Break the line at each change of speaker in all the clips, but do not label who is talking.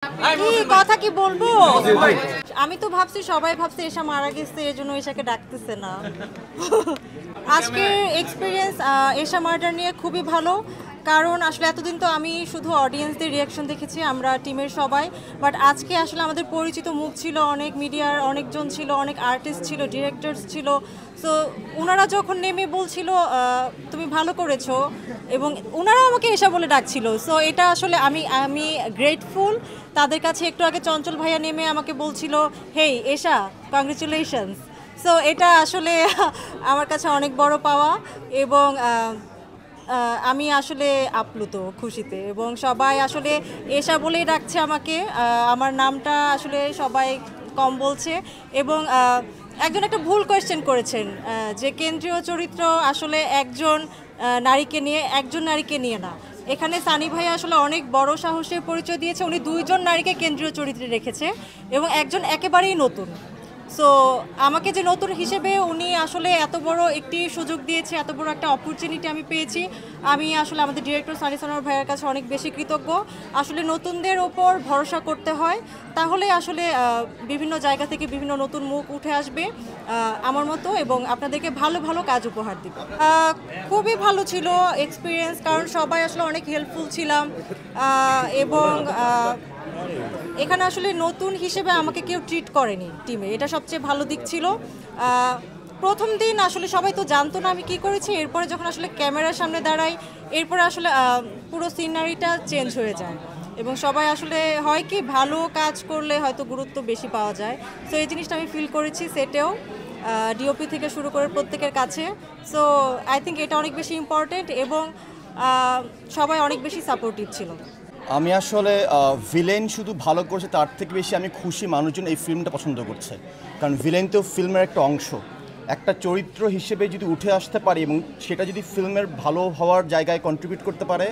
কি কথা কি বলবো আমি তো ভাবছি সবাই ভাবছে এসা মারা গেছে এজন্য এশাকে ডাকতেছে না আজকের এক্সপেরিয়েন্স এশা মার্ডার নিয়ে খুবই ভালো কারণ আসলে এতদিন তো আমি শুধু অডিয়েন্সদের রিয়াকশন দেখেছি আমরা টিমের সবাই বাট আজকে আসলে আমাদের পরিচিত মুখ ছিল অনেক মিডিয়ার অনেকজন ছিল অনেক আর্টিস্ট ছিল ডিরেক্টরস ছিল সো ওনারা যখন নেমে বলছিল তুমি ভালো করেছো এবং ওনারা আমাকে এসা বলে ডাকছিল সো এটা আসলে আমি গ্রেটফুল তাদের কাছে একটু আগে চঞ্চল ভাইয়া নেমে আমাকে বলছিল হেই এশা কংগ্রেচুলেশনস সো এটা আসলে আমার কাছে অনেক বড় পাওয়া এবং আমি আসলে আপ্লুত খুশিতে এবং সবাই আসলে এশা বলেই ডাকছে আমাকে আমার নামটা আসলে সবাই কম বলছে এবং একজন একটা ভুল কোয়েশ্চেন করেছেন যে কেন্দ্রীয় চরিত্র আসলে একজন নারীকে নিয়ে না এখানে সানি ভাই আসলে অনেক বড় সাহসের পরিচয় দিয়েছে উনি দুইজন নারীকে কেন্দ্রীয় চরিত্রে রেখেছে এবং একজন একেবারেই নতুন সো আমাকে যে নতুন হিসেবে উনি আসলে এত বড় একটি সুযোগ দিয়েছে এত বড় একটা অপরচুনিটি আমি পেয়েছি আমি আসলে আমাদের ডিরেক্টর সানি সানোয়ার ভাইয়ের কাছে অনেক বেশি কৃতজ্ঞ আসলে নতুনদের ওপর ভরসা করতে হয় তাহলে আসলে বিভিন্ন জায়গা থেকে বিভিন্ন নতুন মুখ উঠে আসবে আমার মতো এবং আপনাদেরকে ভালো ভালো কাজ উপহার দিব খুবই ভালো ছিল এক্সপিরিয়েন্স কারণ সবাই আসলে অনেক হেল্পফুল ছিলাম এবং এখানে আসলে নতুন হিসেবে আমাকে কেউ ট্রিট করেনি টিমে এটা সবচেয়ে ভালো দিক ছিল প্রথম দিন আসলে সবাই তো জানতো না আমি কী করেছি এরপরে যখন আসলে ক্যামেরার সামনে দাঁড়াই এরপরে আসলে পুরো সিনারিটা চেঞ্জ হয়ে যায় এবং সবাই আসলে হয় কি ভালো কাজ করলে হয়তো গুরুত্ব বেশি পাওয়া যায় সো এই জিনিসটা আমি ফিল করেছি সেটেও ডিওপি থেকে শুরু করে প্রত্যেকের কাছে সো আই থিঙ্ক এটা অনেক বেশি ইম্পর্টেন্ট এবং সবাই অনেক বেশি সাপোর্টিভ ছিল
আমি আসলে ভিলেন শুধু ভালো করছে তার থেকে বেশি আমি খুশি মানুষজন এই ফিল্মটা পছন্দ করছে কারণ ভিলেন তো ফিল্মের একটা অংশ একটা চরিত্র হিসেবে যদি উঠে আসতে পারি এবং সেটা যদি ফিল্মের ভালো হওয়ার জায়গায় কন্ট্রিবিউট করতে পারে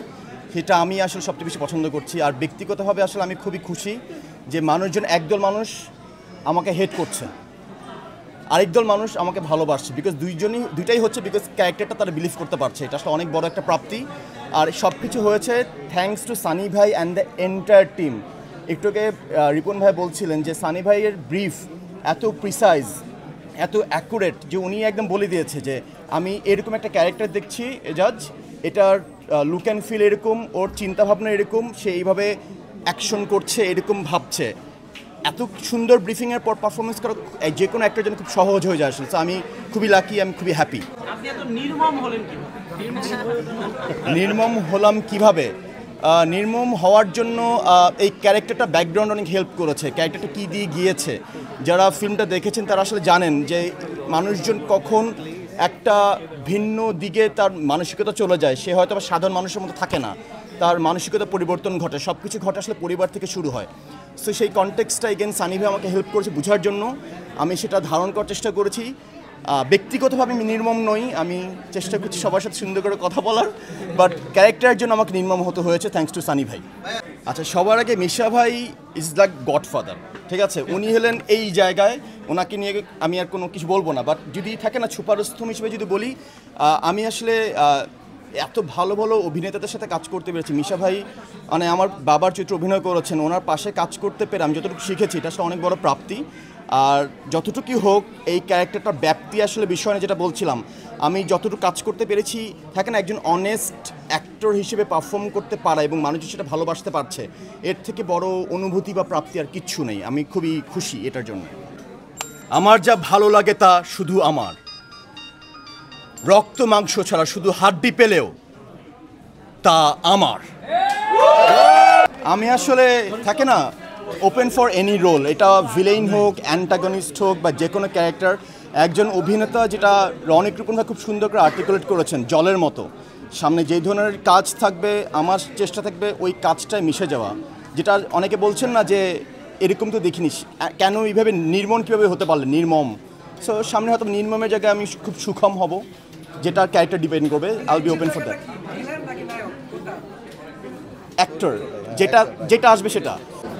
সেটা আমি আসলে সবচেয়ে বেশি পছন্দ করছি আর ব্যক্তিগতভাবে আসলে আমি খুবই খুশি যে মানুষজন একদল মানুষ আমাকে হেট করছে আরেকদল মানুষ আমাকে ভালোবাসছে বিকজ দুইটাই হচ্ছে বিকজ ক্যারেক্টারটা তারা বিলিভ করতে পারছে এটা আসলে অনেক বড় একটা প্রাপ্তি আর সব কিছু হয়েছে থ্যাঙ্কস টু সানি ভাই অ্যান্ড দ্য এন্টায়ার টিম একটুকে রিপন ভাই বলছিলেন যে সানি ভাইয়ের ব্রিফ এত প্রিসাইজ এত অ্যাকুরেট যে উনি একদম বলে দিয়েছে যে আমি এরকম একটা ক্যারেক্টার দেখছি জাজ এটার লুক অ্যান্ড ফিল এরকম ওর চিন্তাভাবনা এরকম সে এইভাবে অ্যাকশন করছে এরকম ভাবছে এত সুন্দর ব্রিফিংয়ের পর পারফরমেন্স করা যে কোনো একটার জন্য খুব সহজ হয়ে যায় আসলে আমি খুবই লাকি আমি খুবই হ্যাপি নির্মম হলাম কিভাবে নির্মম হওয়ার জন্য এই ক্যারেক্টারটা ব্যাকগ্রাউন্ড অনেক হেল্প করেছে ক্যারেক্টারটা কী দিয়ে গিয়েছে যারা ফিল্মটা দেখেছেন তারা আসলে জানেন যে মানুষজন কখন একটা ভিন্ন দিকে তার মানসিকতা চলে যায় সে হয়তো আবার সাধারণ মানুষের মতো থাকে না তার মানসিকতা পরিবর্তন ঘটে সব কিছু ঘটে আসলে পরিবার থেকে শুরু হয় সো সেই কনটেক্সটটা এগেন সানি ভাই আমাকে হেল্প করেছে বোঝার জন্য আমি সেটা ধারণ করার চেষ্টা করেছি ব্যক্তিগতভাবে আমি নির্মম নই আমি চেষ্টা করছি সবার সাথে সুন্দর করে কথা বলার বাট ক্যারেক্টারের জন্য আমাকে নির্মম হতে হয়েছে থ্যাঙ্কস টু সানি ভাই আচ্ছা সবার আগে মিশা ভাই ইজ লাইক গডফাদার ঠিক আছে উনি হলেন এই জায়গায় ওনাকে নিয়ে আমি আর কোনো কিছু বলবো না বাট যদি থাকে না সুপারস্থম হিসেবে যদি বলি আমি আসলে এত ভালো ভালো অভিনেতাদের সাথে কাজ করতে পেরেছি মিশা ভাই মানে আমার বাবার চরিত্রে অভিনয় করেছেন ওনার পাশে কাজ করতে পেরে আমি যতটুকু শিখেছি এটা আসলে অনেক বড় প্রাপ্তি আর যতটুকুই হোক এই ক্যারেক্টারটার ব্যাপ্তি আসলে বিষয় নিয়ে যেটা বলছিলাম আমি যতটুকু কাজ করতে পেরেছি থাকে না একজন অনেস্ট অ্যাক্টর হিসেবে পারফর্ম করতে পারা এবং মানুষ সেটা ভালোবাসতে পারছে এর থেকে বড় অনুভূতি বা প্রাপ্তি আর কিচ্ছু নেই আমি খুবই খুশি এটার জন্য আমার যা ভালো লাগে তা শুধু আমার রক্ত মাংস ছাড়া শুধু হাড্ডি পেলেও তা আমার আমি আসলে থাকে না ওপেন ফর এনি রোল এটা ভিলেইন হোক অ্যান্টাগনিস্ট হোক বা যে কোনো ক্যারেক্টার একজন অভিনেতা যেটা রনিক রূপন ভাই খুব সুন্দর করে আর্টিকুলেট করেছেন জলের মতো সামনে যেই ধরনের কাজ থাকবে আমার চেষ্টা থাকবে ওই কাজটায় মিশে যাওয়া যেটা অনেকে বলছেন না যে এরকম তো দেখিনি কেন এইভাবে নির্মম কীভাবে হতে পারলে নির্মম সো সামনে হয়তো নির্মমের জায়গায় আমি খুব সুখম হব যেটা ক্যারেক্টার ডিপেন্ড করবে I be open for that actor যেটা আসবে সেটা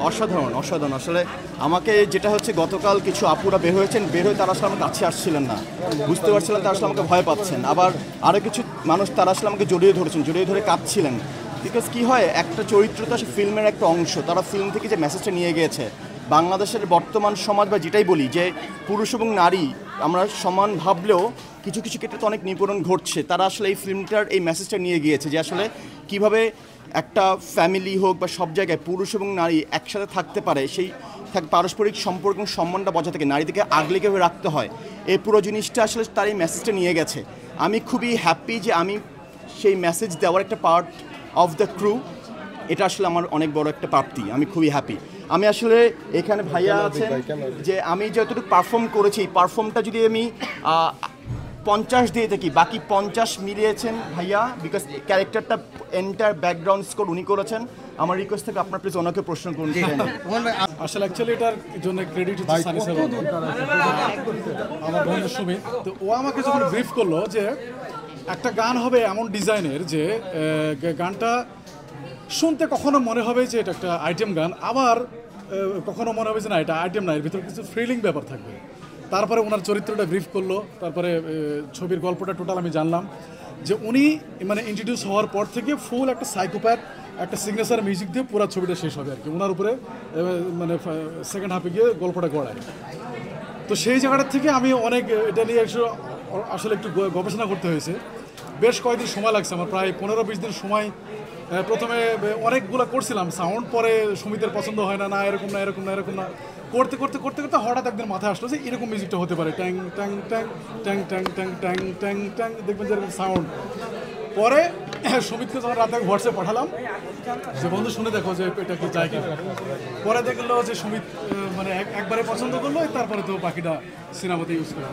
অসাধারণ অসাধারণ আসলে আমাকে যেটা হচ্ছে গতকাল কিছু আপুরা বের হয়ে তারা আসলে আমার কাছে আসছিলেন না বুঝতে পারছিলেন তারা আসলে আমাকে ভয় পাচ্ছেন আবার আরও কিছু মানুষ তারা আসলে আমাকে জড়িয়ে ধরে কাঁদছিলেন বিকজ কি হয়, একটা চরিত্র তো ফিল্মের একটা অংশ, তারা ফিল্ম থেকে যে মেসেজটা নিয়ে গিয়েছে, বাংলাদেশের বর্তমান সমাজ বা যেটাই বলি যে পুরুষ এবং নারী আমরা সমান ভাবলেও কিছু কিছু ক্ষেত্রে তো অনেক নিপীড়ন ঘটছে, তারা আসলে এই ফিল্মটার এই মেসেজটা নিয়ে গিয়েছে যে আসলে কিভাবে একটা ফ্যামিলি হোক বা সব জায়গায় পুরুষ এবং নারী একসাথে থাকতে পারে, সেই পারস্পরিক সম্পর্ক এবং সম্মানটা বজায় থাকে, নারীদেরকে আগলে কীভাবে রাখতে হয়, এই পুরো জিনিসটা আসলে তার এই মেসেজটা নিয়ে গেছে। আমি খুবই হ্যাপি যে আমি সেই মেসেজ দেওয়ার একটা পার্ট অফ দ্য ক্রু, এটা আসলে আমার অনেক বড় একটা প্রাপ্তি, আমি খুবই হ্যাপি। আমি আসলে এখানে ভাইয়া আছেন যে আমি যতটুকু পারফর্ম করেছি, এই পারফর্মটা যদি আমি 50 দিয়ে থাকি, বাকি 50 মিলিয়েছেন ভাইয়া, বিকজ ক্যারেক্টারটা এন্টার ব্যাকগ্রাউন্ড স্কোর উনি করেছেন। আমার রিকোয়েস্ট থেকে আপনার প্লিজ ওনাকে প্রশ্ন করুন।
আসলে অ্যাকচুয়ালি এটার জন্য ক্রেডিট হচ্ছে সানি স্যার, আমার বন্ধু সুমিত। তো ও আমাকে যখন ব্রিফ করলো যে একটা গান হবে এমন ডিজাইনের যে গানটা শুনতে কখনো মনে হবে যে এটা একটা আইটেম গান, আবার কখনো মনে হবে যে না এটা আইটেম না, এর ভিতরে কিছু থ্রিলিং ব্যাপার থাকবে। তারপরে ওনার চরিত্রটা ব্রিফ করলো, তারপরে ছবির গল্পটা টোটাল আমি জানলাম যে উনি মানে ইন্ট্রোডিউস হওয়ার পর থেকে ফুল একটা সাইকোপ্যাথ, একটা সিগনেচার মিউজিক দিয়ে পুরো ছবিটা শেষ হবে আর কি, ওনার উপরে মানে সেকেন্ড হাফে গিয়ে গল্পটা গড়ায়। তো সেই জায়গাটার থেকে আমি অনেক এটা নিয়ে আসলে একটু গবেষণা করতে হয়েছে। বেশ কয়েকদিন সময় লাগছে আমার, প্রায় 15-20 দিন সময়। প্রথমে অনেকগুলো করছিলাম সাউন্ড, পরে সুমিতের পছন্দ হয় না, না এরকম না এরকম না এরকম না, করতে করতে করতে করতে হঠাৎ একদিন মাথায় আসলো যে এরকম মিউজিকটা হতে পারে, ট্যাং ট্যাং ট্যাং ট্যাং ট্যাং ট্যাং ট্যাং ট্যাং ট্যাং, দেখবেন যে এরকম সাউন্ড। পরে সুমিতকে যখন রাতে হোয়াটসঅ্যাপ পাঠালাম যে বন্ধু শুনে দেখো যে এটা কি যায় কিনা, পরে দেখলো যে সুমিত মানে একবারে পছন্দ করলো, তারপরে তো বাকিটা সিনেমাতে ইউজ করা।